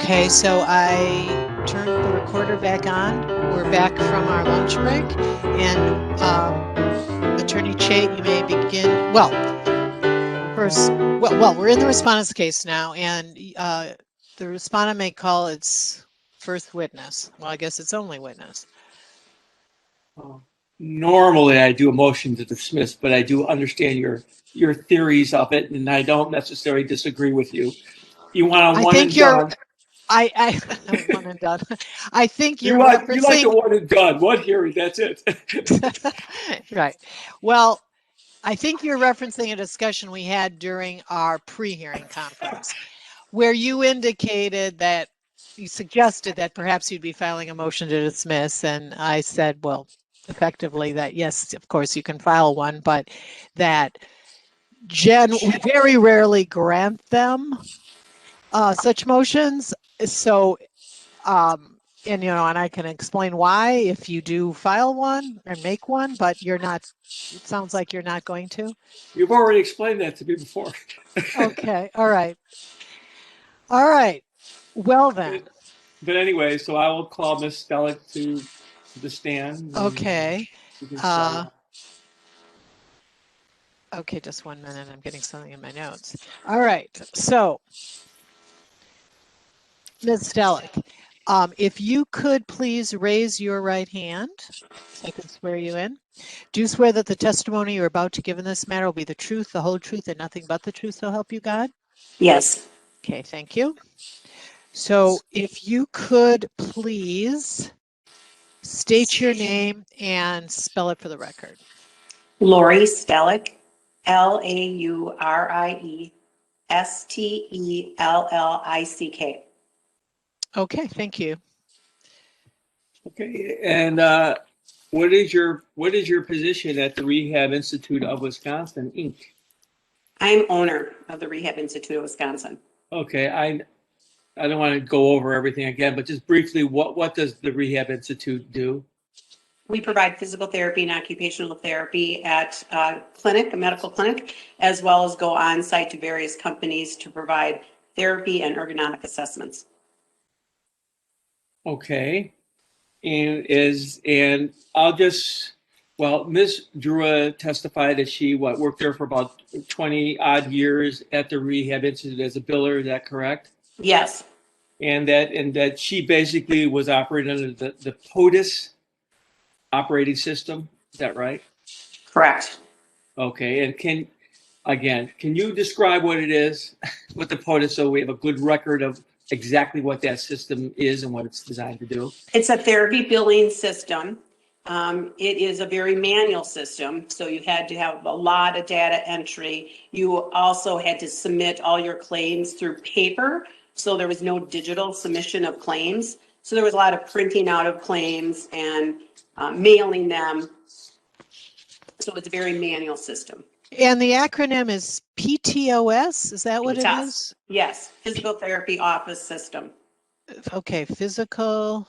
Okay, so I turned the recorder back on. We're back from our lunch break, and Attorney Chait, you may begin. Well, first, we're in the respondent's case now, and the respondent may call its first witness. Well, I guess it's only witness. Normally, I do a motion to dismiss, but I do understand your theories of it, and I don't necessarily disagree with you. You want a one and done? I one and done. I think You you're like the referencing. one and done. One hearing, that's it. Right. Well, I think you're referencing a discussion we had during our pre-hearing conference where you indicated that you suggested that perhaps you'd be filing a motion to dismiss. And I said, well, effectively that, yes, of course you can file one, but that we very rarely grant them such motions. So, and I can explain why if you do file one and make one, but you're not, it sounds like you're not going to. You've already explained that to me before. Okay. All right. All right. Well then. But anyway, so I will call Miss Stellick to the stand. Okay. You can start. Okay, just 1 minute. I'm getting something in my notes. All right. So, Ms. Stellick, if you could please raise your right hand so I can swear you in. Do you swear that the testimony you're about to give in this matter will be the truth, the whole truth, and nothing but the truth, so help you God? Yes. Okay, thank you. So if you could please state your name and spell it for the record. Lori Stellick, Lauriestellick. Okay, thank you. Okay, and what is your position at the Rehab Institute of Wisconsin, Inc.? I'm owner of the Rehab Institute of Wisconsin. Okay, I don't want to go over everything again, but just briefly, what does the Rehab Institute do? We provide physical therapy and occupational therapy at a medical clinic, as well as go on site to various companies to provide therapy and ergonomic assessments. Okay, and Ms. Drewa testified that she worked there for about 20 odd years at the Rehab Institute as a biller. Is that correct? Yes. And that she basically was operating under the POTUS operating system. Is that right? Correct. Okay, and can you describe what it is, what the POTUS, so we have a good record of exactly what that system is and what it's designed to do? It's a therapy billing system. It is a very manual system, so you had to have a lot of data entry. You also had to submit all your claims through paper, so there was no digital submission of claims. So there was a lot of printing out of claims and mailing them. So it's a very manual system. And the acronym is PTOS, is that what it is? Yes, Physical Therapy Office System. Okay, Physical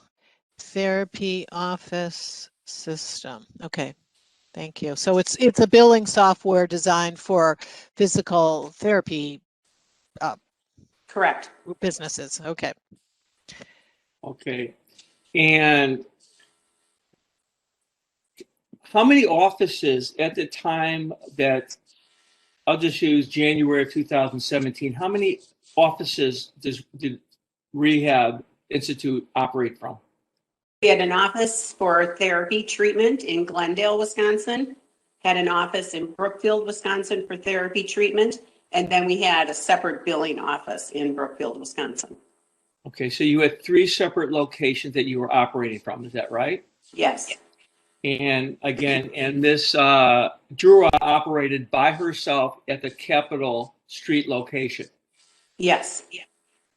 Therapy Office System. Okay, thank you. So it's a billing software designed for physical therapy Correct. businesses. Okay. Okay, and how many offices at the time that, I'll just use January of 2017, how many offices did Rehab Institute operate from? We had an office for therapy treatment in Glendale, Wisconsin, had an office in Brookfield, Wisconsin for therapy treatment, and then we had a separate billing office in Brookfield, Wisconsin. Okay, so you had 3 separate locations that you were operating from, is that right? Yes. And again, and this Drewa operated by herself at the Capitol Street location. Yes.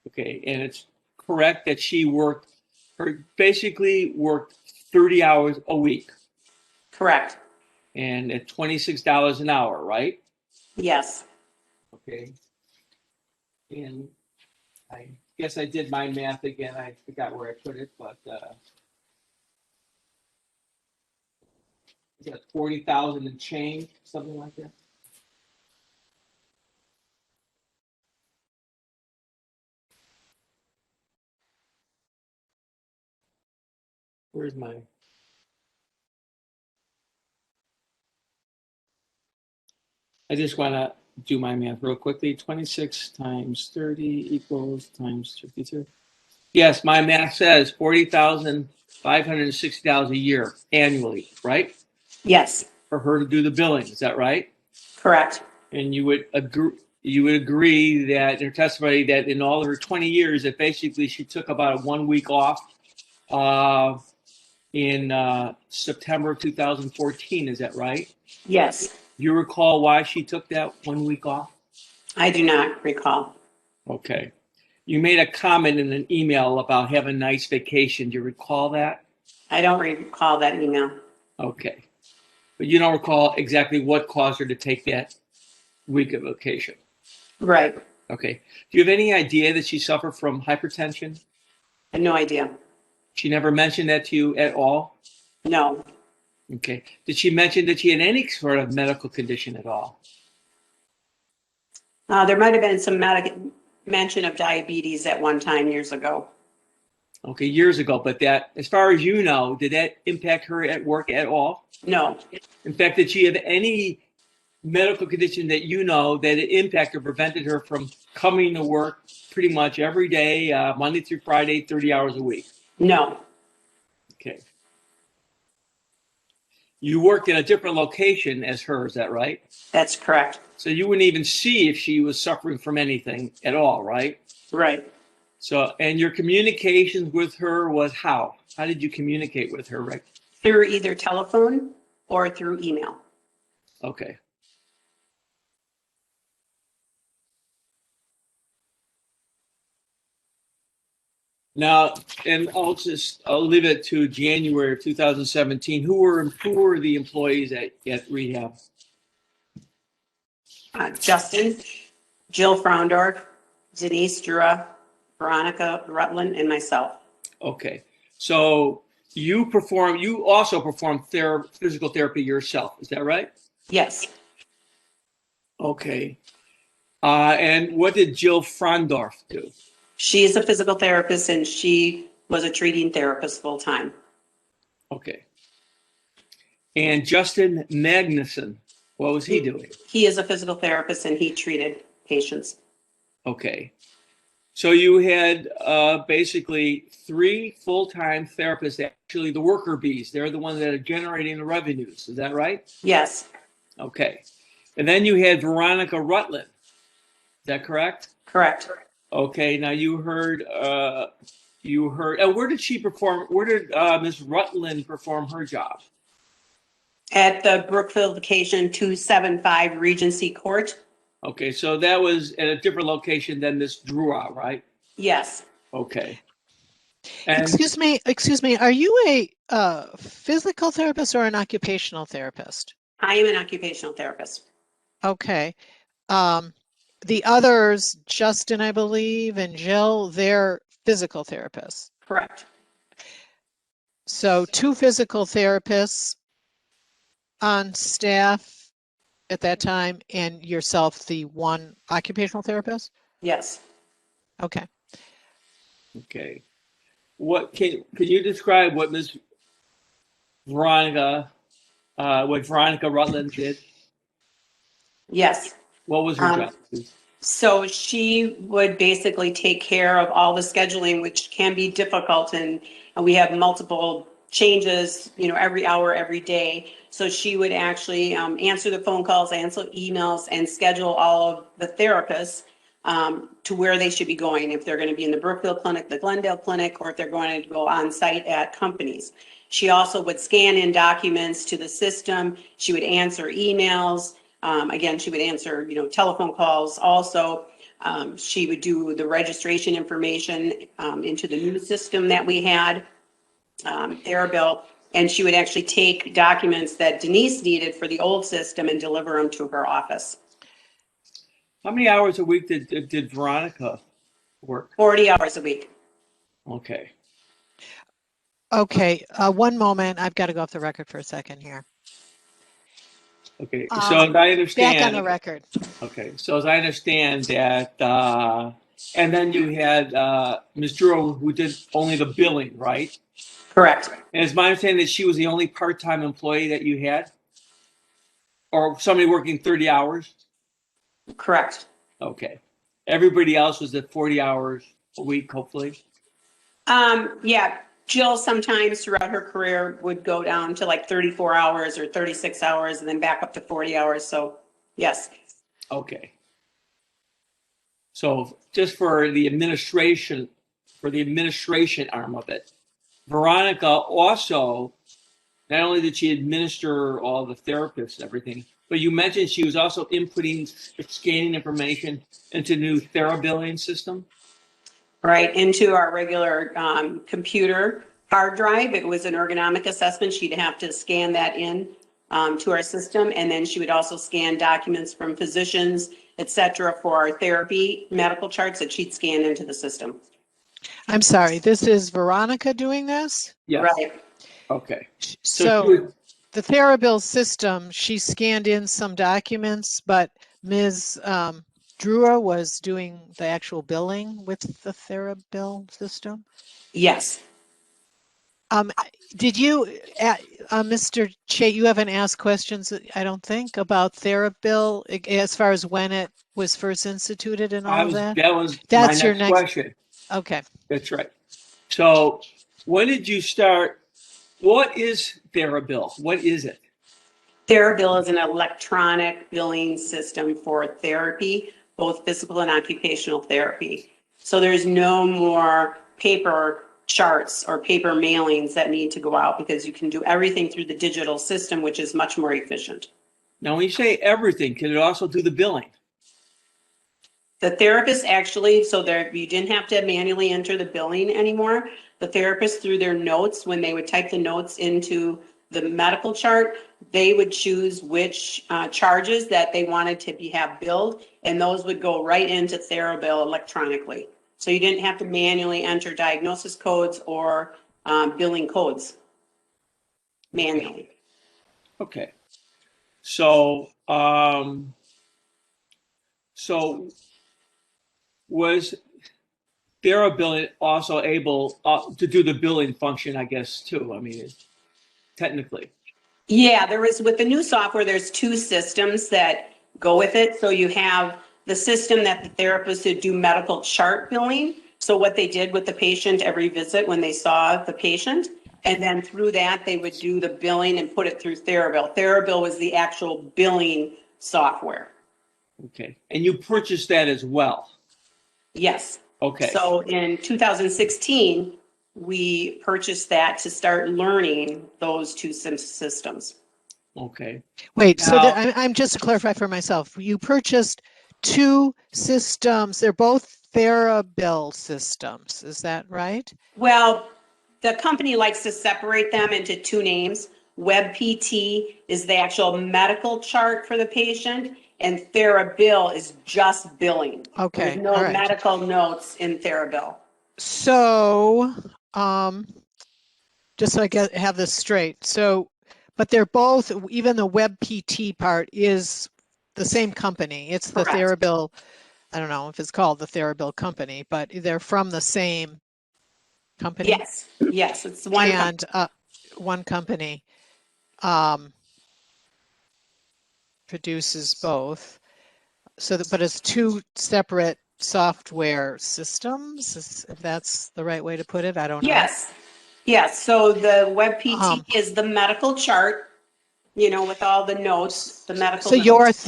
Okay, and it's correct that she basically worked 30 hours a week. Correct. And at $26 an hour, right? Yes. Okay. And I guess I did my math again. I forgot where I put it, but is that 40,000 and change, something like that? Where's my? I just want to do my math real quickly. 26 times 30 equals times 52. Yes, my math says $40,560 a year annually, right? Yes, For her to do the billing. Is that right? correct. And you would agree that in her testimony that in all of her 20 years that basically she took about 1 week off in September 2014. Is that right? Yes, Do you recall why she took that 1 week off? I do not recall. Okay. You made a comment in an email about having a nice vacation. Do you recall that? I don't recall that email. Okay. But you don't recall exactly what caused her to take that week of vacation. Right. Okay. Do you have any idea that she suffered from hypertension? I have no idea. She never mentioned that to you at all? No, Okay. Did she mention that she had any sort of medical condition at all? there might have been some mention of diabetes at one time years ago. Okay, years ago, but that, as far as you know, did that impact her at work at all? No, In fact, did she have any medical condition that you know that it impacted or prevented her from coming to work pretty much every day, Monday through Friday, 30 hours a week? no, Okay. You worked in a different location as her, is that right? that's correct. So you wouldn't even see if she was suffering from anything at all, right? Right. So, and your communications with her was how? How did you communicate with her, right? Through either telephone or through email. Okay. Now, and I'll leave it to January of 2017. Who were the employees at rehab? Justin, Jill Frondorf, Denise Drewa, Veronica Rutland, and myself. Okay. So you also perform physical therapy yourself. Is that right? Yes, Okay. And what did Jill Frondorf do? she is a physical therapist and she was a treating therapist full time. Okay. And Justin Magnuson, what was he doing? He is a physical therapist and he treated patients. Okay. So you had basically 3 full-time therapists, actually the worker bees. They're the ones that are generating the revenues. Is that right? Yes, Okay. And then you had Veronica Rutland. Is that correct? correct. Okay. Now you heard, and where did she perform? Where did Ms. Rutland perform her job? At the Brookfield Vacation 275 Regency Court. Okay. So that was at a different location than Ms. Drewa, right? Yes, Okay. And Excuse me. Are you a physical therapist or an occupational therapist? I am an occupational therapist. Okay. The others, Justin, I believe, and Jill, they're physical therapists. Correct. So 2 physical therapists on staff at that time, and yourself, the 1 occupational therapist? Yes. Okay. okay. What can you describe what Veronica Rutland did? Yes. What was her job? So she would basically take care of all the scheduling, which can be difficult, and we have multiple changes, every hour, every day. So she would actually answer the phone calls, answer emails, and schedule all of the therapists to where they should be going, if they're going to be in the Brookfield Clinic, the Glendale Clinic, or if they're going to go on site at companies. She also would scan in documents to the system. She would answer emails. Again, she would answer, telephone calls also. She would do the registration information into the new system that we had, Therabill, and she would actually take documents that Denise needed for the old system and deliver them to her office. How many hours a week did Veronica work? 40 hours a week. Okay. Okay. One moment. I've got to go off the record for a second here. Okay. So as I understand, Back on the record. okay. So as I understand that And then you had Ms. Drewa, who did only the billing, right? Correct. And it's my understanding that she was the only part-time employee that you had? Or somebody working 30 hours? Correct. Okay. Everybody else was at 40 hours a week, hopefully? Yeah, Jill sometimes throughout her career would go down to like 34 hours or 36 hours and then back up to 40 hours. So yes. Okay. So just for the administration arm of it, Veronica also, not only did she administer all the therapists and everything, but you mentioned she was also inputting, scanning information into new TheraBilling system? Right into our regular computer hard drive. It was an ergonomic assessment. She'd have to scan that in to our system. And then she would also scan documents from physicians, et cetera, for our therapy medical charts that she'd scan into the system. I'm sorry, this is Veronica doing this? Yes. Right. Okay. So the TheraBill system, she scanned in some documents, but Ms. Drewa was doing the actual billing with the TheraBill system? Yes. Did you, Mr. Che, you haven't asked questions, I don't think, about TheraBill as far as when it was first instituted and all of that? That was That's my your next question. Okay. That's right. So when did you start? What is TheraBill? What is it? TheraBill is an electronic billing system for therapy, both physical and occupational therapy. So there's no more paper charts or paper mailings that need to go out because you can do everything through the digital system, which is much more efficient. Now, when you say everything, can it also do the billing? The therapist actually, so there you didn't have to manually enter the billing anymore. The therapist, through their notes, when they would type the notes into the medical chart, they would choose which charges that they wanted to have billed, and those would go right into TheraBill electronically. So you didn't have to manually enter diagnosis codes or billing codes manually. Okay. So, was TheraBill also able to do the billing function, I guess, too? I mean, technically. Yeah, there was, with the new software, there's two systems that go with it. So you have the system that the therapist would do medical chart billing. So what they did with the patient every visit when they saw the patient. And then through that, they would do the billing and put it through TheraBill. TheraBill was the actual billing software. Okay. And you purchased that as well? Yes. Okay. So in 2016, we purchased that to start learning those two systems. Okay. Wait, so Now- I'm just to clarify for myself, you purchased two systems. They're both TheraBill systems. Is that right? Well, the company likes to separate them into two names. WebPT is the actual medical chart for the patient, and TheraBill is just billing. Okay, There's no all right. medical notes in TheraBill. So, just so I have this straight. So, but they're both, even the WebPT part is the same company. It's the Correct. TheraBill. I don't know if it's called the TheraBill company, but they're from the same company. Yes, yes, it's one company. And one company produces both. So, but it's two separate software systems, if that's the right way to put it. I don't know. Yes, yes. So the WebPT is the medical chart, with all the notes, the medical notes.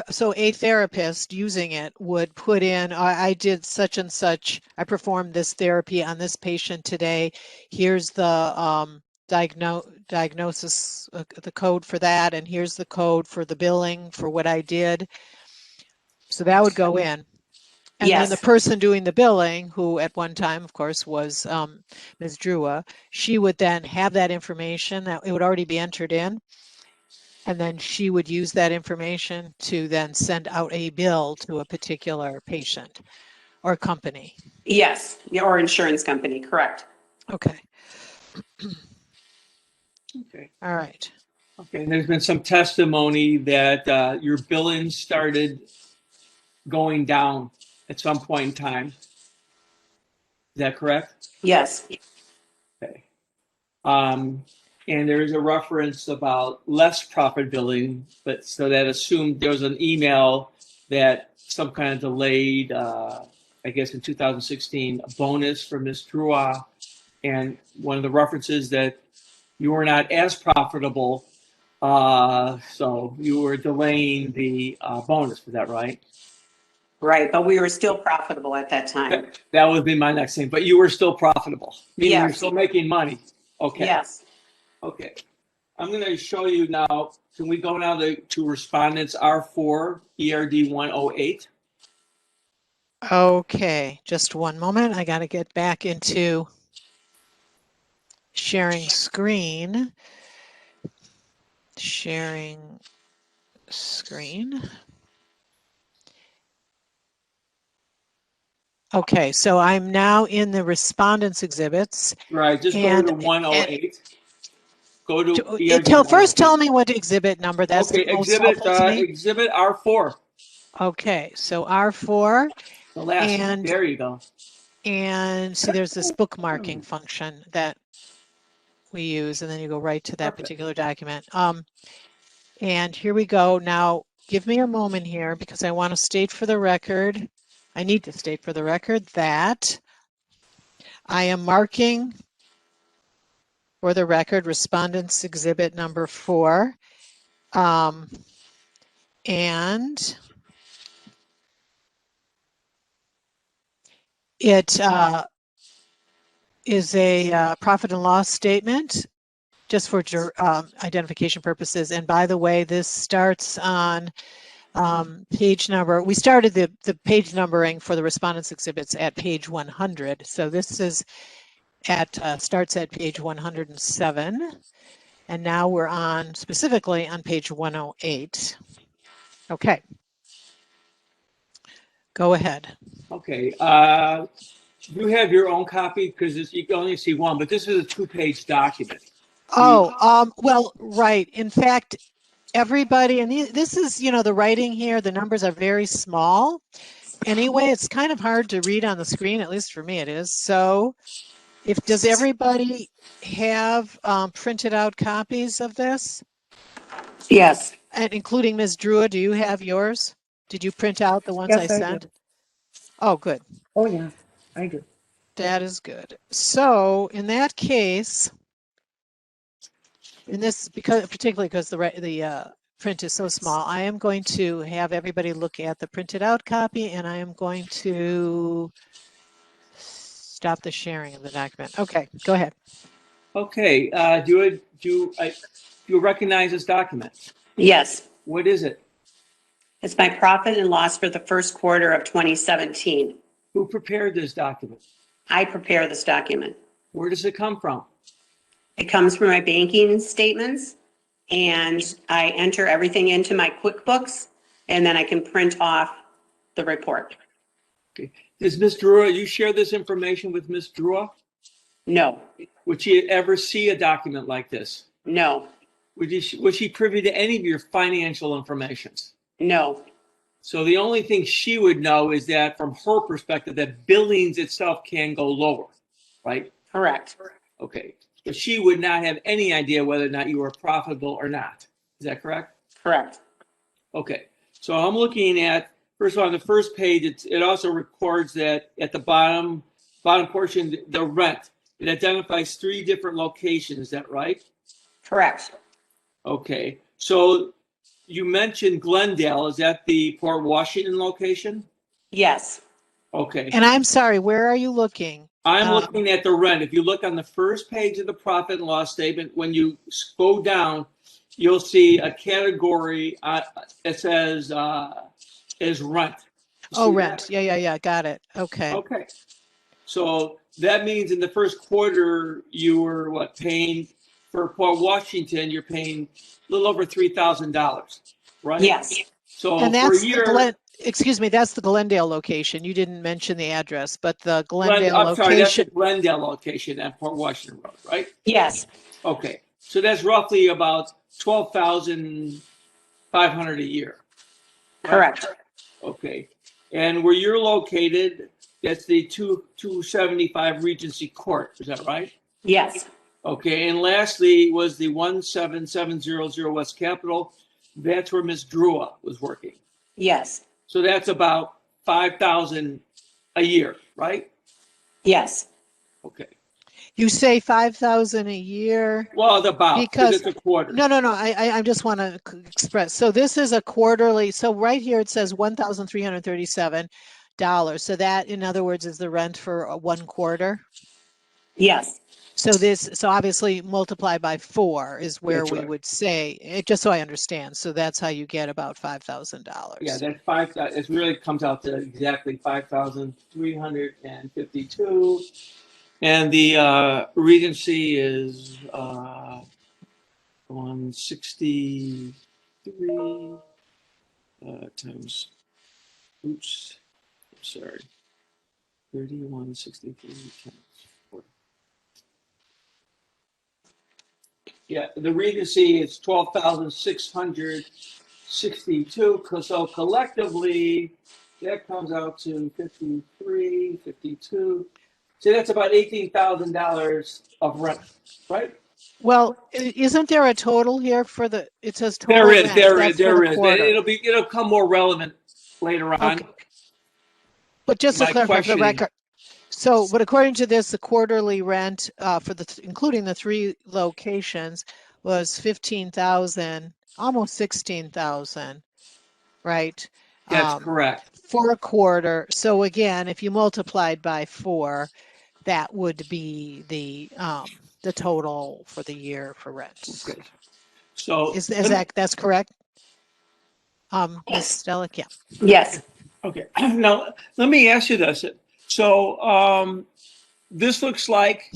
So a therapist using it would put in, I did such and such, I performed this therapy on this patient today. Here's the diagnosis, the code for that, and here's the code for the billing for what I did. So that would go in. And then the person doing the billing, who at one time, of course, was Ms. Drewa, she would then have that information that it would already be entered in. And then she would use that information to then send out a bill to a particular patient or company. Yes, or insurance company, correct. Okay. Okay. All right. Okay. And there's been some testimony that your billing started going down at some point in time. that correct? Yes, Okay. And there is a reference about less profit billing, but so that assumed there was an email that some kind of delayed, I guess in 2016, a bonus for Ms. Drewa. And one of the references that you were not as profitable, so you were delaying the bonus. Is that right? right, but we were still profitable at that time. That would be my next thing. But you were still profitable, meaning you're Yes. still making money. Okay. Yes, Okay. I'm going to show you now. Can we go now to respondents R4 ERD 108? Okay, just one moment. I got to get back into sharing screen. Sharing screen. Okay, so I'm now in the respondents exhibits. Right. Just go to 108. Go to ERD First 108. tell me what exhibit number. That's Okay. the most helpful to me. Exhibit R4. Okay, so R4. The last. And there you go. And see, there's this bookmarking function that we use, and then you go right to that Okay. particular document. And here we go. Now, give me a moment here because I want to state for the record, I need to state for the record that I am marking for the record respondents exhibit number 4. And it is a profit and loss statement just for identification purposes. And by the way, this starts on page number. We started the page numbering for the respondents exhibits at page 100. So this is starts at page 107. And now we're on specifically on page 108. Okay. Go ahead. Okay. You have your own copy because you can only see one, but this is a 2-page document. Well, right. In fact, everybody, and this is, the writing here, the numbers are very small. Anyway, it's kind of hard to read on the screen, at least for me it is. So does everybody have printed out copies of this? yes. And including Ms. Drewa, do you have yours? Did you print out the ones I sent? Do. Oh, good. Oh, yeah, I do. That is good. So in that case, particularly because the print is so small, I am going to have everybody look at the printed out copy, and I am going to stop the sharing of the document. Okay, go ahead. Okay. Do you recognize this document? Yes. What is it? It's my profit and loss for the first quarter of 2017. Who prepared this document? I prepare this document. Where does it come from? It comes from my banking statements, and I enter everything into my QuickBooks, and then I can print off the report. Okay. Does Ms. Drewa, you share this information with Ms. Drewa? No, Would she ever see a document like this? no, Was she privy to any of your financial information? no, So the only thing she would know is that from her perspective, that billings itself can go lower, right? correct. Okay. But she would not have any idea whether or not you were profitable or not. Is that correct? Correct. Okay. So I'm looking at, first of all, on the first page, it also records that at the bottom portion, the rent. It identifies 3 different locations. Is that right? Correct. Okay. So you mentioned Glendale. Is that the Port Washington location? Yes. Okay. And I'm sorry, where are you looking? I'm looking at the rent. If you look on the first page of the profit and loss statement, when you go down, you'll see a category that says is rent. Oh, rent. That? Yeah. Got it. Okay. Okay. So that means in the first quarter, you were paying for Port Washington, you're paying a little over $3,000, right? Yes. So and for a that's year. Excuse me, that's the Glendale location. You didn't mention the address, but the Glendale I'm location. sorry, that's the Glendale location at Port Washington Road, right? Yes. Okay. So that's roughly about $12,500 a year. Right? Correct. Okay. And where you're located, That's the 275 Regency Court, is that right? Yes, Okay, and lastly was the 17700 West Capitol. That's where Ms. Drewa was working. yes, So that's about 5,000 a year, right? yes. Okay. You say 5,000 a year Well, because because it's a quarter. no. I just want to express. So this is a quarterly. So right here it says $1,337. So that, in other words, is the rent for 1 quarter. Yes, So obviously multiply by 4 is where That's we right. would say it, just so I understand. So that's how you get about $5,000. Yeah, that's 5,000. It really comes out to exactly 5,352. And the Regency is 163 times, oops, I'm sorry, 3163 times 4. Yeah, the Regency is 12,662. So collectively, that comes out to 53, 52. So that's about $18,000 of rent, right? Well, isn't there a total here for it says total There is, rent. there That's is, for the there is. quarter. It'll come more relevant later on. Okay. But just to My clarify for the questioning. record, so, but according to this, the quarterly rent for including the 3 locations was 15,000, almost 16,000, right? That's correct. For a quarter. So again, if you multiplied by 4, that would be the total for the year for rent. Okay. So That's correct? Ms. Stellick, yeah. yes. okay. Now let me ask you this. So this looks like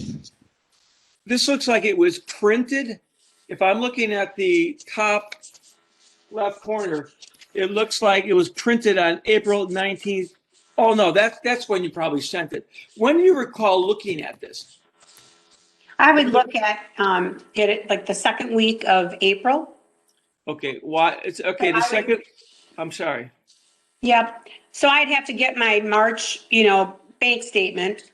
it was printed. If I'm looking at the top left corner, it looks like it was printed on April 19th. Oh no, that's when you probably sent it. When do you recall looking at this? I would look at it like the second week of April. Okay, why? It's okay. The second. I'm sorry. Yep. So I'd have to get my March, bank statement.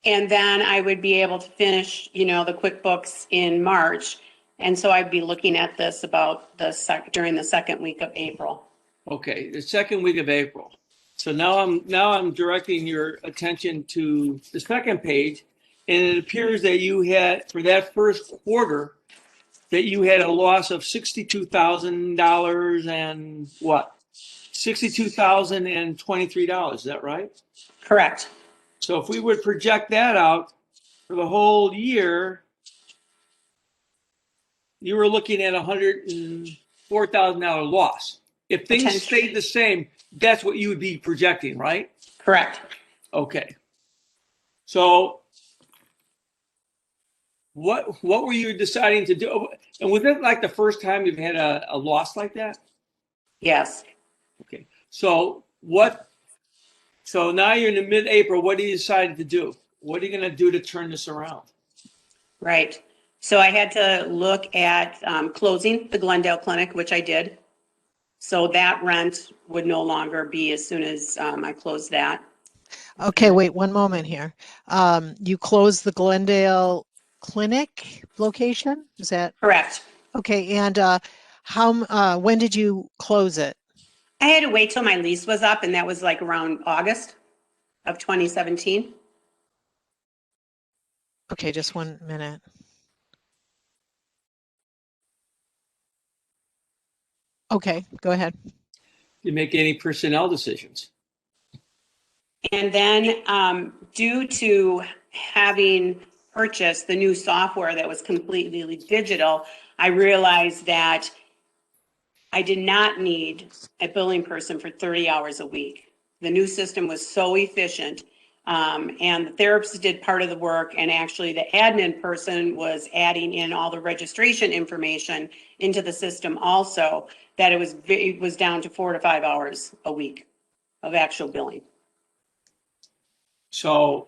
And then I would be able to finish, the QuickBooks in March. And so I'd be looking at this about during the second week of April. Okay, the second week of April. So now I'm directing your attention to the second page, and it appears that you had for that first quarter that you had a loss of $62,000 and what? $62,023. Is that right? Correct. So if we would project that out for the whole year, you were looking at $104,000 loss. If things stayed the same, that's what you would be projecting, right? Correct. Okay. So what were you deciding to do? And was it like the first time you've had a loss like that? Yes. Okay. So now you're in the mid-April. What do you decide to do? What are you going to do to turn this around? Right. So I had to look at closing the Glendale Clinic, which I did. So that rent would no longer be as soon as I closed that. Okay, wait one moment here. You closed the Glendale Clinic location? Is that Correct. okay? And when did you close it? I had to wait till my lease was up, and that was like around August of 2017. Okay, just 1 minute. Okay, go ahead. Did you make any personnel decisions? And then due to having purchased the new software that was completely digital, I realized that I did not need a billing person for 30 hours a week. The new system was so efficient. And the therapist did part of the work, and actually the admin person was adding in all the registration information into the system also, that it was down to 4 to 5 hours a week of actual billing. So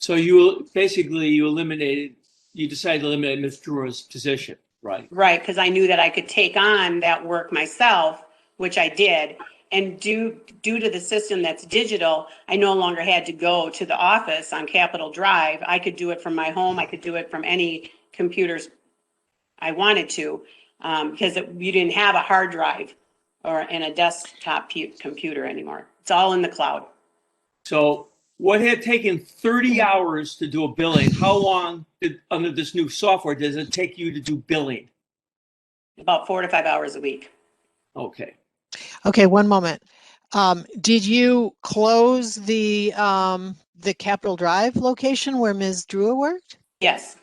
you decided to eliminate Ms. Drewa's position, right? Right, because I knew that I could take on that work myself, which I did. And due to the system that's digital, I no longer had to go to the office on Capitol Drive. I could do it from my home. I could do it from any computers I wanted to, because you didn't have a hard drive or in a desktop computer anymore. It's all in the cloud. So what had taken 30 hours to do a billing, how long under this new software does it take you to do billing? About 4 to 5 hours a week. Okay. Okay, one moment. Did you close the Capitol Drive location where Ms. Drewa worked? Yes.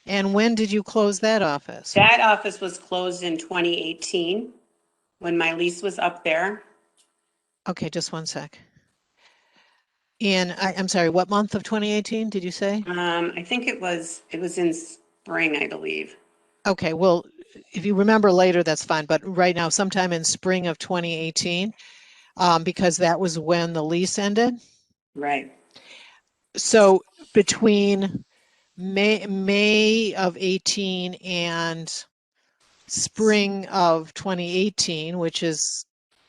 And when did you close that office? That office was closed in 2018 when my lease was up there. Okay, just one sec. I'm sorry, what month of 2018 did you say? I think it was in spring, I believe. Okay, well, if you remember later, that's fine. But right now, sometime in spring of 2018, because that was when the lease ended. Right. So between May of 18 and spring of 2018, which is,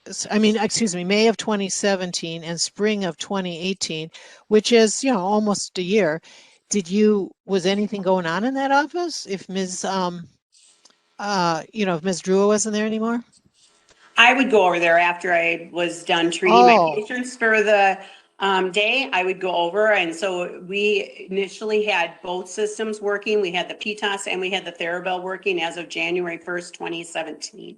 excuse me, May of 2017 and spring of 2018, which is, almost a year. Was anything going on in that office if Ms. If Ms. Drewa wasn't there anymore? I would go over there after I was done treating my patients for the day. I would go over, and so we initially had both systems working. We had the PTOS and we had the Therabell working as of January 1st, 2017.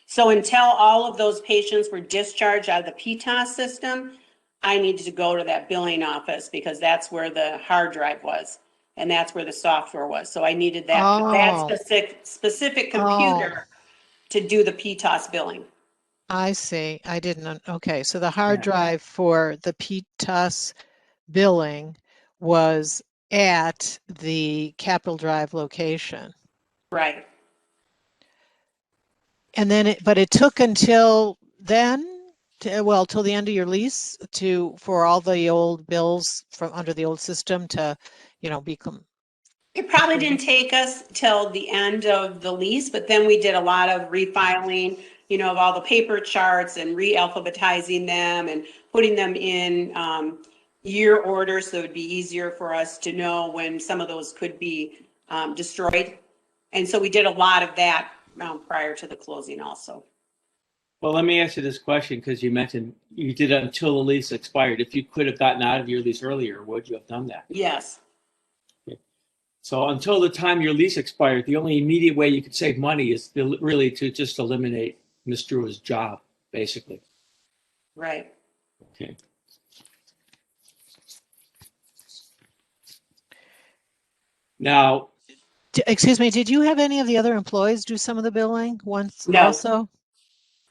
So until all of those patients were discharged out of the PTOS system, I needed to go to that billing office because that's where the hard drive was and that's where the software was. So I needed that specific computer to do the PTOS billing. I see. I didn't. Okay, so the hard Yeah. drive for the PTOS billing was at the Capitol Drive location. Right. And then but it took until then, till the end of your lease for all the old bills from under the old system to, become. It probably didn't take us till the end of the lease, but then we did a lot of refiling, of all the paper charts and re-alphabetizing them and putting them in year order so it would be easier for us to know when some of those could be destroyed. And so we did a lot of that prior to the closing also. Well, let me ask you this question because you mentioned you did it until the lease expired. If you could have gotten out of your lease earlier, would you have done that? Yes. Okay. So until the time your lease expired, the only immediate way you could save money is really to just eliminate Ms. Drewa's job, basically. Right. Okay. Now, Excuse me, did you have any of the other employees do some of the billing once also?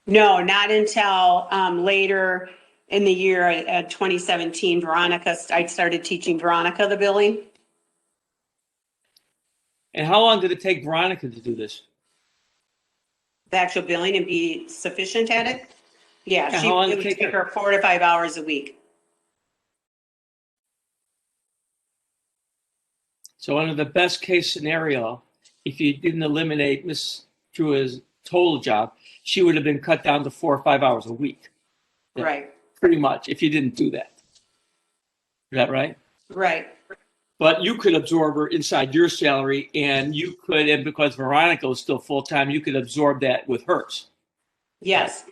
No, not until later in the year at 2017, I started teaching Veronica the billing. and how long did it take Veronica to do this? The actual billing and be sufficient at it? Yeah, Yeah, how long it would take her 4 to 5 hours a week. So under the best case scenario, if you didn't eliminate Ms. Drewa's total job, she would have been cut down to 4 or 5 hours a week. Yeah, Right. pretty much, if you didn't do that. Is that right? Right. But you could absorb her inside your salary, and you could, and because Veronica was still full-time, you could absorb that with hers. Yes.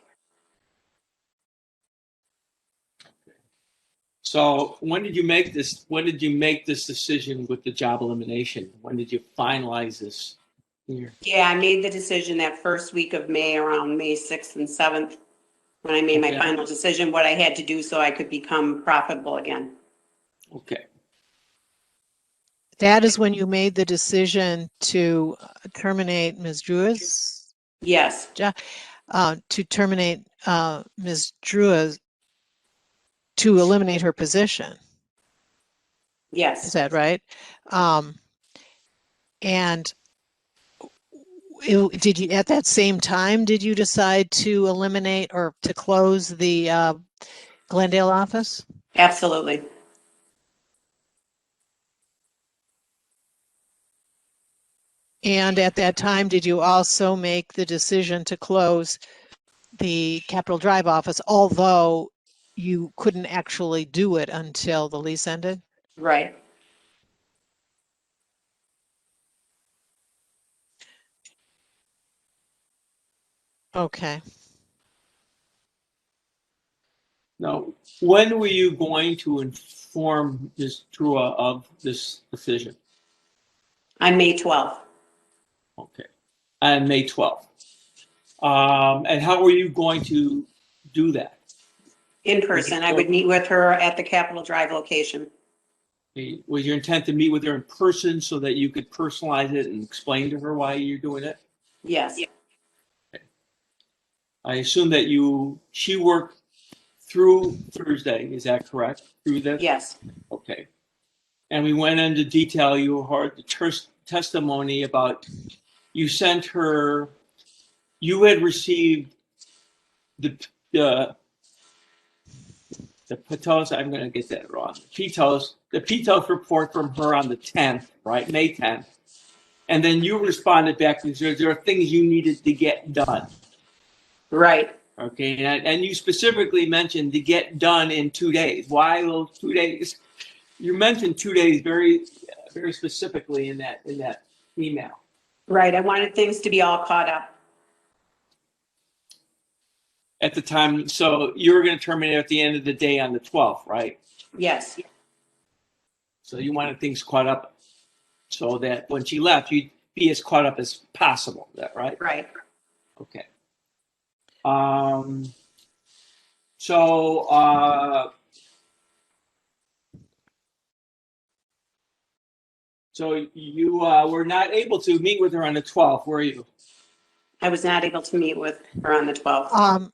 So when did you make this? When did you make this decision with the job elimination? When did you finalize this? Yeah, I made the decision that first week of May, around May 6th and 7th, when I made my final decision, what I had to do so I could become profitable again. Okay. That is when you made the decision to terminate Ms. Drewa's? Yes. To terminate Ms. Drewa's, to eliminate her position. Yes. Is that right? And did you, at that same time, did you decide to eliminate or to close the Glendale office? Absolutely. And at that time, did you also make the decision to close the Capitol Drive office, although you couldn't actually do it until the lease ended? Right. Okay. Now, when were you going to inform Ms. Drewa of this decision? On May 12th. Okay, on May 12th. And how were you going to do that? In person. I would meet with her at the Capitol Drive location. Was your intent to meet with her in person so that you could personalize it and explain to her why you're doing it? Yes. I assume that she worked through Thursday, is that correct? Through this? Yes. Okay. And we went into detail, you heard the testimony about, you sent her, you had received the PTOS, I'm going to get that wrong, the PTOS report from her on the 10th, right, May 10th. And then you responded back and said there are things you needed to get done. Right. Okay, and you specifically mentioned to get done in 2 days. Why those 2 days? You mentioned 2 days very, very specifically in that email. Right. I wanted things to be all caught up. At the time, so you were going to terminate at the end of the day on the 12th, right? Yes. So you wanted things caught up so that when she left, you'd be as caught up as possible. Is that right? Right. Okay. So you were not able to meet with her on the 12th, were you? I was not able to meet with her on the 12th.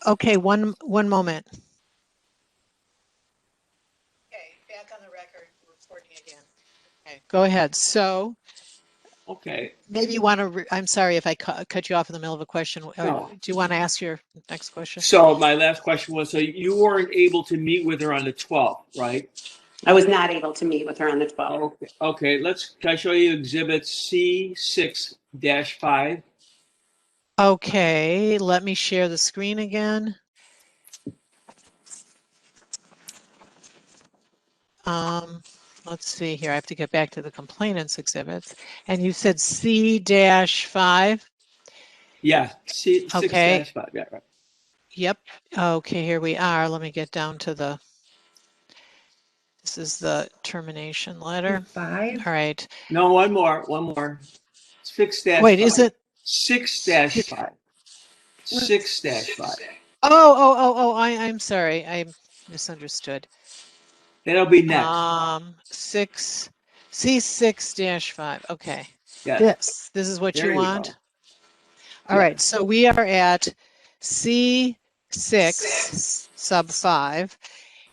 Okay, one moment. Okay, back on the record, recording again. Okay, go ahead. So, Okay. maybe you want to, I'm sorry if I cut you off in the middle of a question. No. Do you want to ask your next question? So my last question was, so you weren't able to meet with her on the 12th, right? I was not able to meet with her on the 12th. Okay, can I show you exhibit C6-5? Okay, let me share the screen again. Let's see here. I have to get back to the complainants exhibits. And you said C-5? Yeah, C6-5, Okay. yeah, right. Yep. Okay, here we are. Let me get down to this is the termination letter. 5? All right. No, one more. 6-5. Wait, is it? 6-5. 6-5. I'm sorry. I misunderstood. That'll be next. C6-5. Okay. Yes. This is what There you you want? go. All Yeah. right. So we are at C6 sub 5.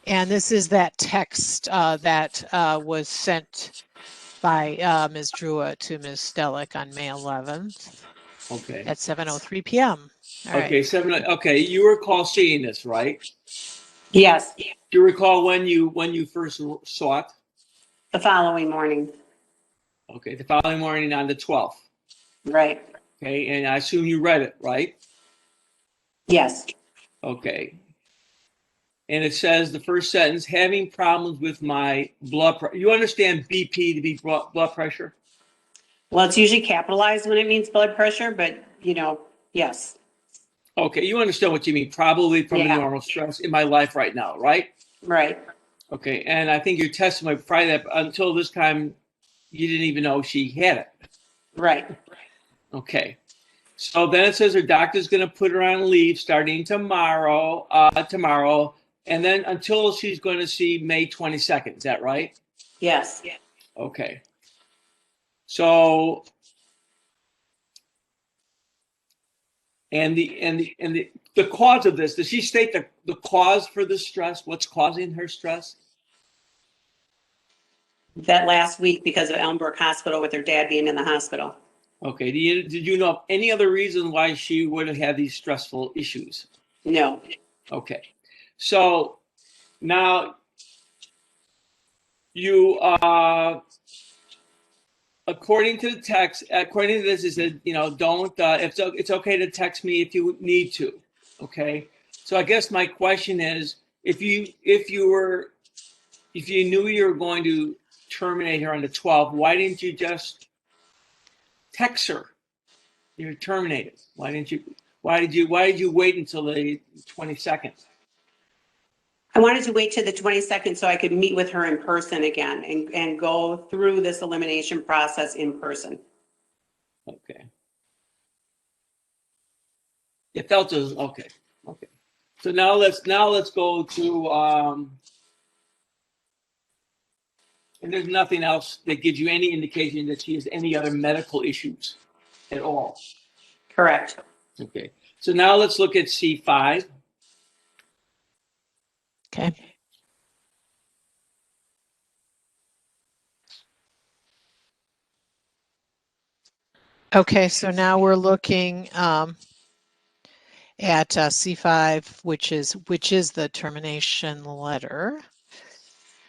And this is that text that was sent by Ms. Drewa to Ms. Stellick on May 11th Okay. at 7:03 p.m. All right. Okay, you recall seeing this, right? Yes. Do you recall when you first saw it? The following morning. Okay, the following morning on the 12th. Right. Okay, and I assume you read it, right? Yes. Okay. And it says the first sentence, having problems with my blood pressure. You understand BP to be blood pressure? Well, it's usually capitalized when it means blood pressure, but yes. Okay, you understand what you mean, probably from the Yeah. normal stress in my life right now, right? Right. Okay, and I think your testimony Friday, that until this time, you didn't even know she had it. Right. Okay. So then it says her doctor's going to put her on leave starting tomorrow, and then until she's going to see May 22nd. Is that right? Yes. Okay. So, and the cause of this, does she state the cause for the stress? What's causing her stress? That last week because of Elmbrook Hospital with her dad being in the hospital. Okay. Did you know of any other reason why she would have had these stressful issues? No. Okay. So now you, according to the text, according to this, it said, don't, it's okay to text me if you need to. Okay. So I guess my question is, if you knew you were going to terminate her on the 12th, why didn't you just text her? You're terminated. Why did you wait until the 22nd? I wanted to wait till the 22nd so I could meet with her in person again and go through this elimination process in person. Okay. It felt as okay. Okay. So now let's go to and there's nothing else that gives you any indication that she has any other medical issues at all. Correct. Okay. So now let's look at C5. Okay. Okay, so now we're looking at C5, which is the termination letter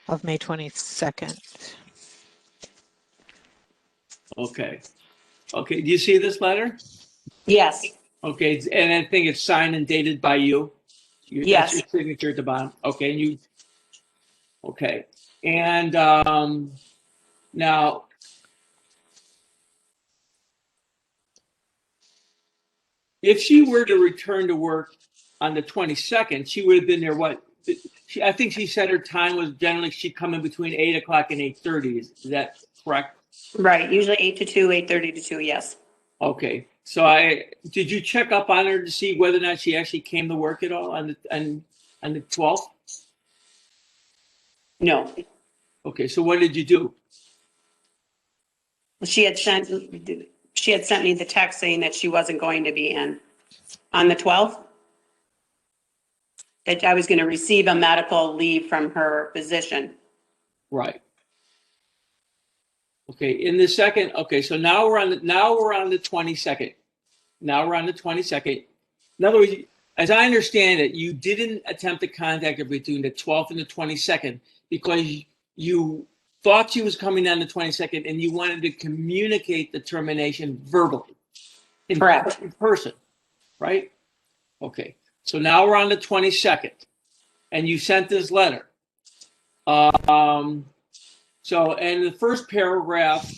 of May 22nd. Okay. Okay. Do you see this letter? Yes. Okay. And I think it's signed and dated by you. Yes. That's your signature at the bottom. Okay. And you. Okay. And now, if she were to return to work on the 22nd, she would have been there. What? I think she said her time was generally she'd come in between 8 o'clock and 8:30. Is that correct? Right. Usually 8 to 2, 8:30 to 2. Yes. Okay. So did you check up on her to see whether or not she actually came to work at all on the 12th? No. Okay. So what did you do? She had sent me the text saying that she wasn't going to be in on the 12th. That I was going to receive a medical leave from her physician. Right. Okay. In the second. Okay. So now we're on the 22nd. Now we're on the 22nd. In other words, as I understand it, you didn't attempt to contact her between the 12th and the 22nd because you thought she was coming on the 22nd and you wanted to communicate the termination verbally. Correct. In person, right? Okay. So now we're on the 22nd and you sent this letter. So in the first paragraph,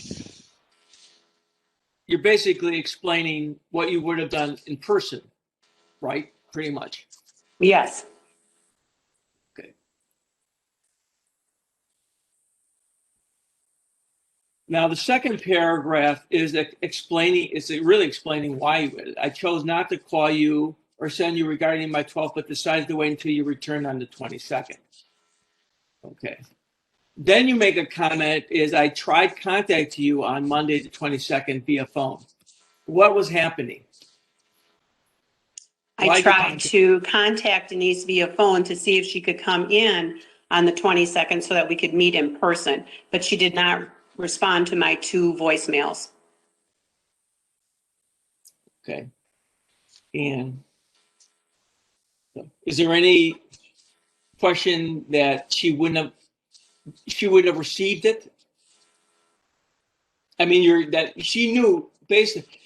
you're basically explaining what you would have done in person, right? Pretty much. Yes. Okay. Now the second paragraph is explaining. It's really explaining why you did it. I chose not to call you or send you regarding my 12th, but decided to wait until you return on the 22nd. Okay. Then you make a comment is I tried contacting you on Monday the 22nd via phone. What was happening? I tried to contact Denise via phone to see if she could come in on the 22nd so that we could meet in person, but she did not respond to my 2 voicemails. Okay. And is there any question that she wouldn't have received it? I mean, that she knew basically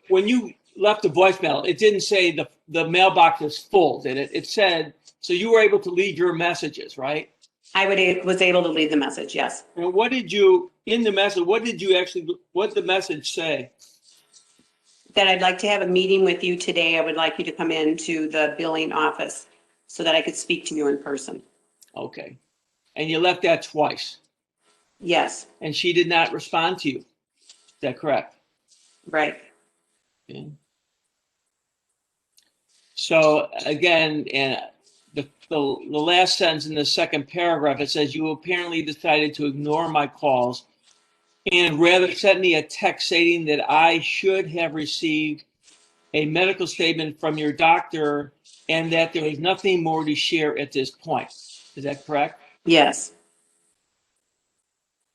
when you left the voicemail, it didn't say the mailbox is full, did it? It said, so you were able to leave your messages, right? I was able to leave the message, yes. And what did you, in the message, what did the message say? That I'd like to have a meeting with you today. I would like you to come into the billing office so that I could speak to you in person. Okay. And you left that twice. Yes. And she did not respond to you. Is that correct? Right. Okay. So again, and the last sentence in the second paragraph, it says you apparently decided to ignore my calls and rather sent me a text stating that I should have received a medical statement from your doctor and that there was nothing more to share at this point. Is that correct? Yes.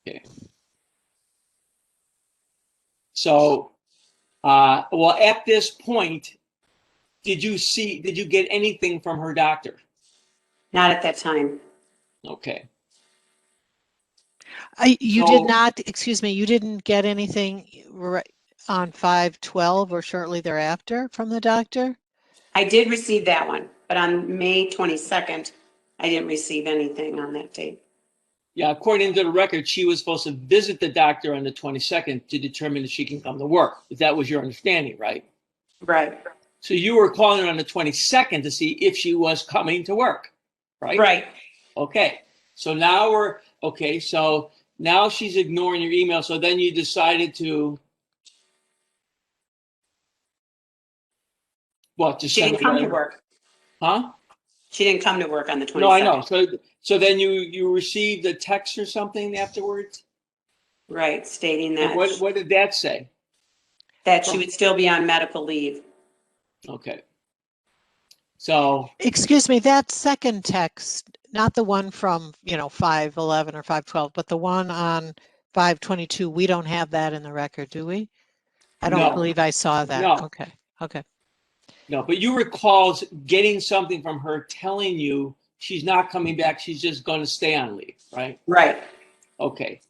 Okay. So, well, at this point, did you get anything from her doctor? Not at that time. Okay. You did not, excuse me, you didn't get anything on 5/12 or shortly thereafter from the doctor? I did receive that one, but on May 22nd, I didn't receive anything on that date. Yeah, according to the record, she was supposed to visit the doctor on the 22nd to determine if she can come to work. If that was your understanding, right? Right. So you were calling her on the 22nd to see if she was coming to work, right? Right. Okay. So now so now she's ignoring your email. So then you decided to, what, just She send didn't a come to letter? work. Huh? She didn't come to work on the 22nd. No, I know. So then you received a text or something afterwards? Right, stating And that, what did that say? that she would still be on medical leave. Okay. So, Excuse me, that second text, not the one from, 511 or 512, but the one on 522, we don't have that in the record, do we? I don't No. believe I saw that. No. Okay. Okay. no, but you recall getting something from her telling you she's not coming back, she's just going to stay on leave, right? Right. Okay.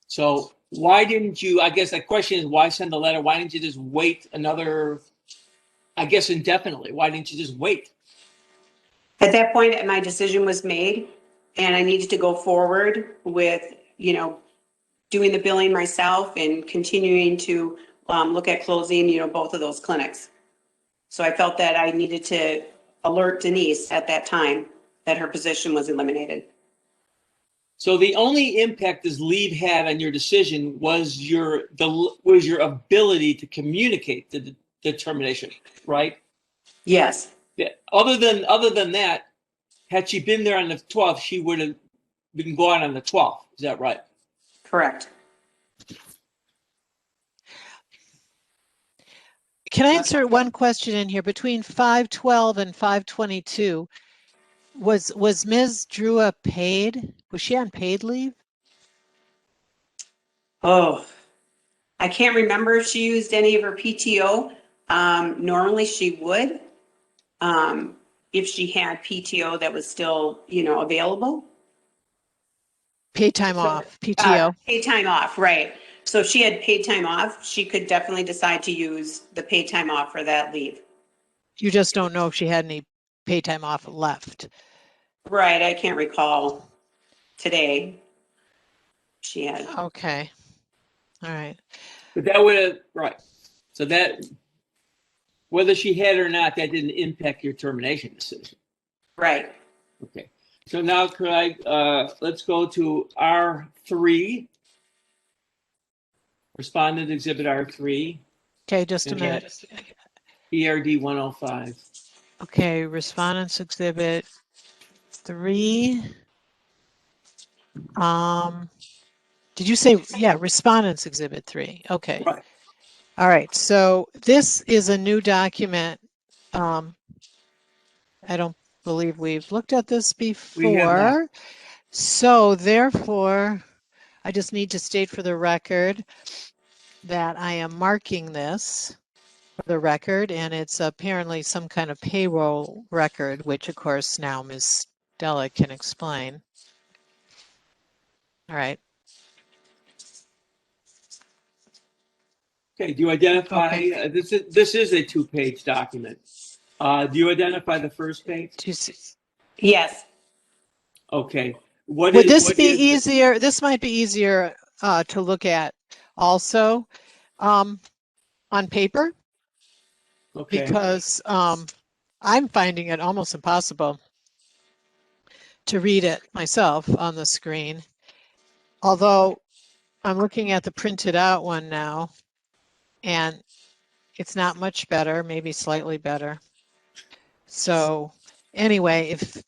So why didn't you, I guess the question is, why send the letter? Why didn't you just wait another, I guess indefinitely? Why didn't you just wait? At that point, my decision was made and I needed to go forward with, doing the billing myself and continuing to look at closing, both of those clinics. So I felt that I needed to alert Denise at that time that her position was eliminated. So the only impact this leave had on your decision was your ability to communicate the determination, right? Yes, Yeah. Other than that, had she been there on the 12th, she would have been gone on the 12th. Is that right? correct. Can I insert one question in here? Between 512 and 522, was Ms. Drewa paid? Was she on paid leave? Oh, I can't remember if she used any of her PTO. Normally she would, if she had PTO that was still, available. Paid time off, PTO. Paid time off, right. So if she had paid time off, she could definitely decide to use the paid time off for that leave. You just don't know if she had any paid time off left. Right, I can't recall today. She had, Okay. All right. But that would have, right. So that, whether she had it or not, that didn't impact your termination decision. right. Okay. So now could let's go to R3, Respondent Exhibit R3, Okay, just a and minute. that's ERD 105. Okay, Respondents Exhibit 3. Did you say, yeah, Respondents Exhibit 3? Okay. Right. All right. So this is a new document. I don't believe we've looked at this We have not. before. So therefore, I just need to state for the record that I am marking this for the record, and it's apparently some kind of payroll record, which of course now Ms. Della can explain. All right. Okay. Do you identify, Okay. this is a 2-page document. Do you identify the first page? Yes, Okay. Would this be easier? This might be easier to look at also on paper, Okay. because I'm finding it almost impossible to read it myself on the screen. Although I'm looking at the printed out one now, and it's not much better, maybe slightly better. So anyway, if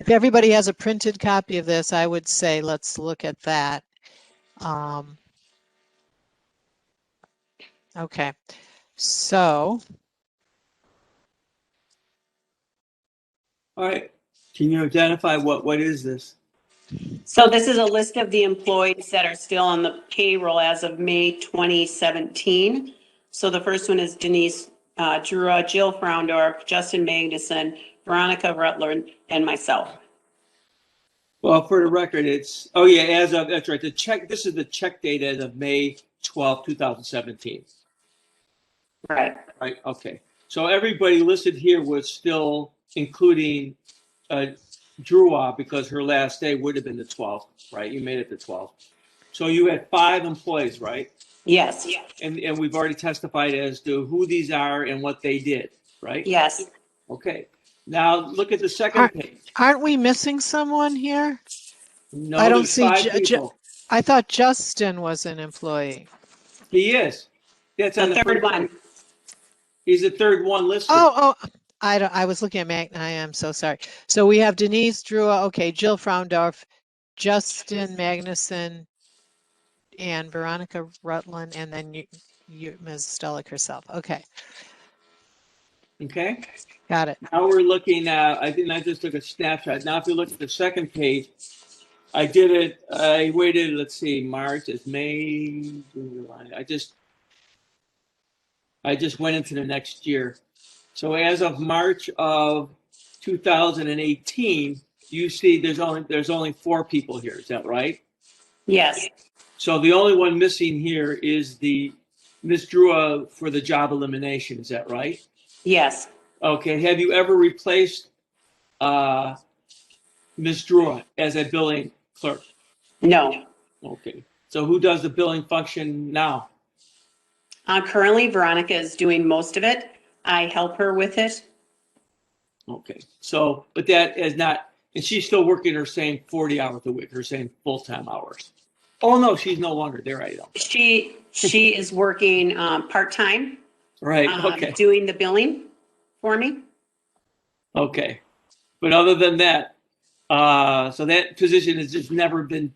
everybody has a printed copy of this, I would say let's look at that. Okay, so All right. Can you identify what is this? so this is a list of the employees that are still on the payroll as of May 2017. So the first one is Denise Drewa, Jill Fraundorf, Justin Magnuson, Veronica Rutland, and myself. Well, for the record, it's, oh yeah, as of, that's right. This is the check date as of May 12, 2017. Right. Right, okay. So everybody listed here was still including Drewa, because her last day would have been the 12th, right? You made it the 12th. So you had 5 employees, right? Yes. And we've already testified as to who these are and what they did, right? Yes. Okay. Now look at the second page. Aren't we missing someone here? No, I don't there's see 5 people. I thought Justin was an employee. He is. That's on The the third first one. page. He's the third one listed. Oh, I was looking at Magna. I am so sorry. So we have Denise Drewa, okay, Jill Fraundorf, Justin Magnuson, and Veronica Rutland, and then you Ms. Stellick herself. Okay, Okay. got it. Now we're looking at, I just took a snapshot. Now if you look at the second page, I waited, let's see, March, it's May, June, July. I just went into the next year. So as of March of 2018, you see there's only 4 people here. Is that right? Yes. So the only one missing here is the Ms. Drewa for the job elimination. Is that right? Yes. Okay. Have you ever replaced Ms. Drewa as a billing clerk? No. Okay. So who does the billing function now? Currently, Veronica is doing most of it. I help her with it. Okay. So, but that is not, and she's still working her same 40 hours a week, her same full-time hours. Oh, no, she's no longer there. I know. She is working part-time, Right. Okay. doing the billing for me. Okay. But other than that, so that position has just never been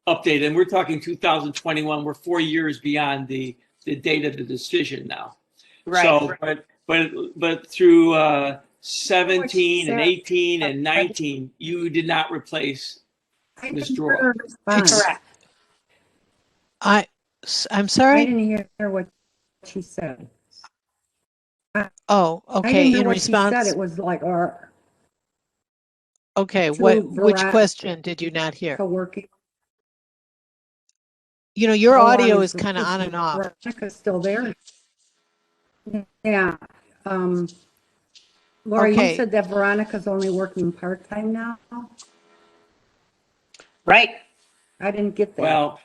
updated. And we're talking 2021. We're 4 years beyond the date of the decision now. Right. So, but through 17 and 18 and 19, you did not replace Ms. Drewa. Correct. I'm I sorry. didn't hear what she said. Oh, I okay. didn't hear In what she said. response, It was like, or okay. to Which Veronica. question did you not hear? co-working. You know, your How long audio is kind of is on and off. Veronica's still there? Yeah. Laura, Okay. you said that Veronica's only working part-time now? Right. I didn't get that. Well,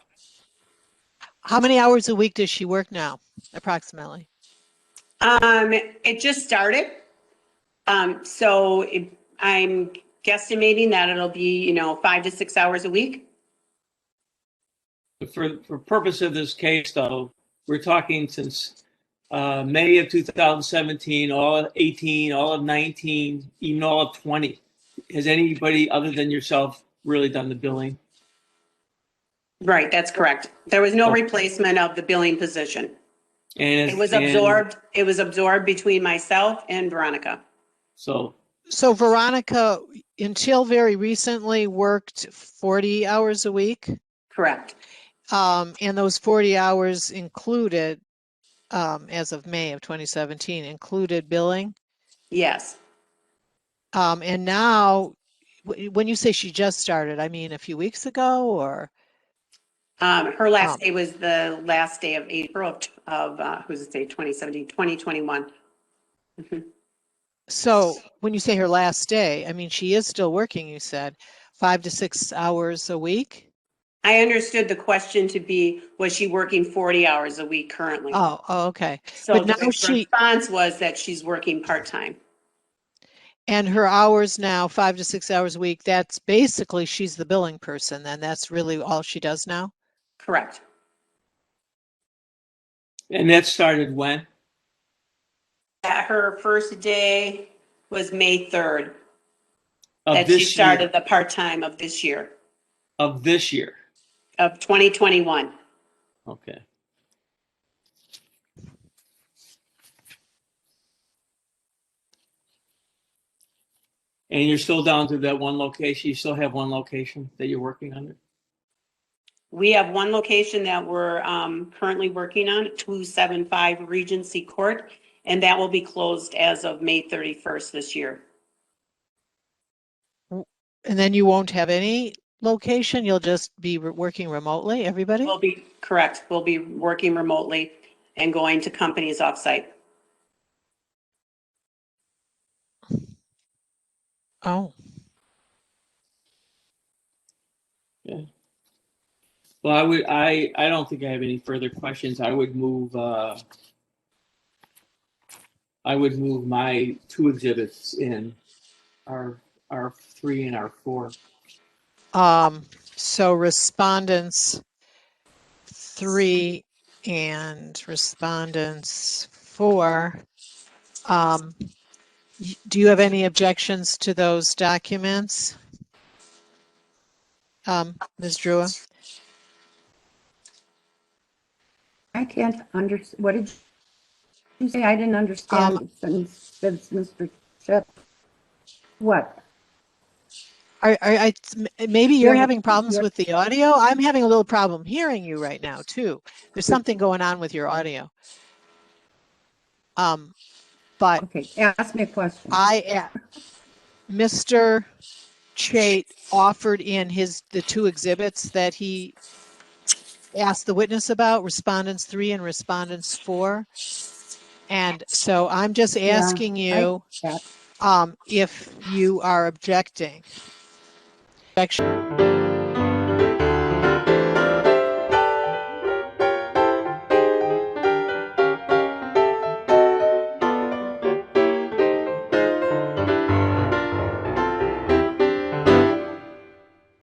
How many hours a week does she work now, approximately? It just started. So I'm guesstimating that it'll be, 5 to 6 hours a week. for purpose of this case, though, we're talking since May of 2017, all of 18, all of 19, even all of 20. Has anybody other than yourself really done the billing? Right, that's correct. There was no replacement of the billing position. And It was absorbed between myself and Veronica. So Veronica, until very recently, worked 40 hours a week. Correct. And those 40 hours included, as of May of 2017, included billing. Yes. And now, when you say she just started, I mean a few weeks ago, or? Her last day was the last day of April of who's it say, 2017, 2021. So when you say her last day, I mean, she is still working, you said, 5 to 6 hours a week? I understood the question to be, was she working 40 hours a week currently? Oh, okay. So But the now response was that she's working part-time. And her hours now, 5 to 6 hours a week, that's basically, she's the billing person, then that's really all she does now? Correct. and that started when? Her first day was May 3rd. Of That she this started year. the part-time of this year, Of this year. of 2021. Okay. And you're still down to that one location? You still have one location that you're working on? We have one location that we're currently working on, 275 Regency Court, and that will be closed as of May 31st this year. And then you won't have any location? You'll just be working remotely, everybody? We'll be, correct, we'll be working remotely and going to companies off-site. Oh, Well, I don't think I have any further questions. I would move my two exhibits in, our 3 and our 4. so respondents 3 and respondents 4. Do you have any objections to those documents? Ms. Drewa? I can't understand. What did you say? I didn't understand the sentence, says Mr. Chet. What? Maybe you're having You're- problems with the audio. I'm having a little problem hearing you right now too. There's something going on with your audio. But Okay, ask me a question. Mr. Chait offered in the two exhibits that he asked the witness about, respondents 3 and respondents 4. And so I'm just asking you if you are objecting.